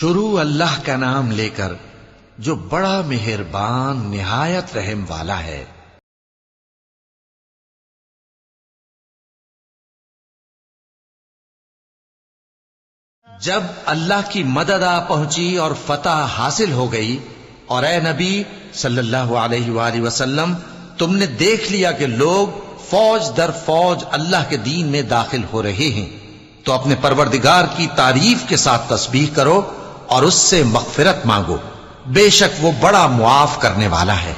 شروع اللہ کا نام لے کر جو بڑا مہربان نہایت رحم والا ہے۔ جب اللہ کی مدد آ پہنچی اور فتح حاصل ہو گئی، اور اے نبی صلی اللہ علیہ وآلہ وسلم تم نے دیکھ لیا کہ لوگ فوج در فوج اللہ کے دین میں داخل ہو رہے ہیں، تو اپنے پروردگار کی تعریف کے ساتھ تسبیح کرو اور اس سے مغفرت مانگو، بے شک وہ بڑا معاف کرنے والا ہے۔